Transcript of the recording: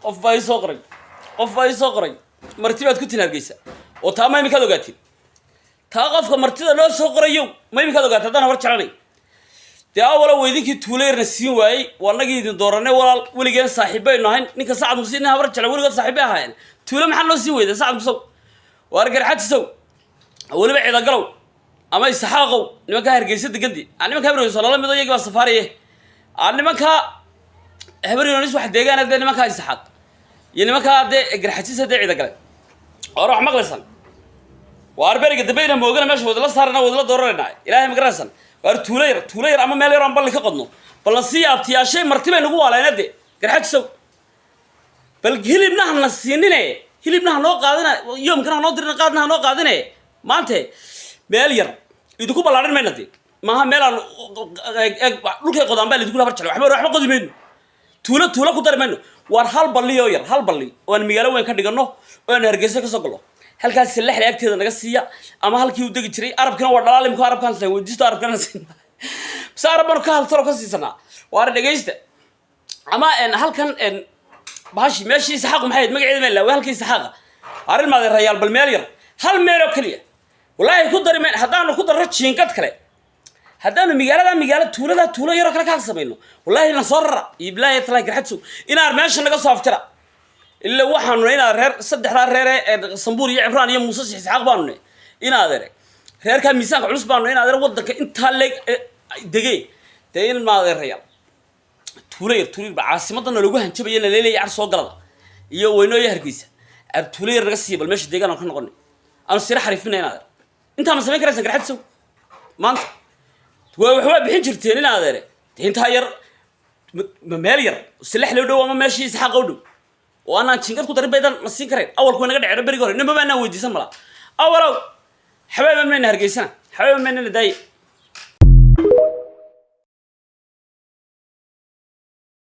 qof baa ii soo qoray martibaad ku tinargeysa oo taa ma imikaad ogaatiin taa qofka martida loo soo qorayo ma imikaad ogaatiin haddaan habar jeclanay dee awala weydinkii tuuleerna siin waayey waa nagii idin dooranay walaal weligeen saaxiibaynu ahayn ninka sacad muuse nin habar jecla weligood saaxiibay ahaayeen tuule maxaa loo sii weyday sacad musow waar garxajisow weliba ciidagalow ama isaxaaqow nimankaa hargeysa degandii nimanka habaryooniso lala mido iyagii baa safaariye nimankaa habaryoonis wax deegaana dee nimankaa isaxaaq iyo nimankaa dee garxajisa dee ciidagale oora wax maqlaysan waar beriga dambayna moogana meesha wadala saarana wadala dooranayna ilaahay ma garanaysan waar tuulo yar ama meel yar aan balli ka qodno ballan sii abtiyaashay marti bay nagu waalayna dee garxajisow bal hilibna hana siinine hilibna hanoo qaadina yoomkana hanoo dirina qaadna hanoo qaadine maante meel yar idinku ballaarin mayna dee maaha meel aan dhulkay qodaan baa idinku habar jeclay waxba qodi mayno tuulo ku dari mayno waar hal balli oo yar hal balli oo aan magaalo weyn ka dhigano oo aan hargeysa ka soo galno halkaas lixda agteeda naga siiya ama halkii uu degi jiray arabkina waa dhalaalimku arabkan san weydiisto arabkana siin bas arabban ka haltaro ka siisanaa waar dhageysta ama halkan bahashi meeshii saxaq maxay magaceeda meel la halkii saxaqa arin maad rayaal bal meel yar hal meel oo kaliya wallahi ku dari meel hadaan ku daro jiinkad kale hadaan magaalo tuulo yar kale ka sameeyno wallahi la soo rara iblaahi talaa garxadsu inaar meesha naga soo aftira illa waxaanu inaa reer saddexda reer ee Sambuur iyo Ibraan iyo Muuse Isxaaq baanu inaa reerka miisaanka culus baanu inaa wadanka inta leeg degay teen maadeerayal tuulayr ba caasimadan lagu hanjabayna leelay ar soo galada iyo weynooy hargeysa ar tuulayr naga siibal meesha deegaan ka noqon aan sira xariifina inta ma sameyn karaysan garxadso maanta waxba bixin jirteen inaa inta yar meel yar silax loo dhow ama meeshii Isxaaq u dhow وانا تشينكت كنت ربيدان مسين كرين اول كنا قاعد بريغور انما ما انا ويديسن ملا اولاو حبايب من هرجيسنا حبايب من اللي داي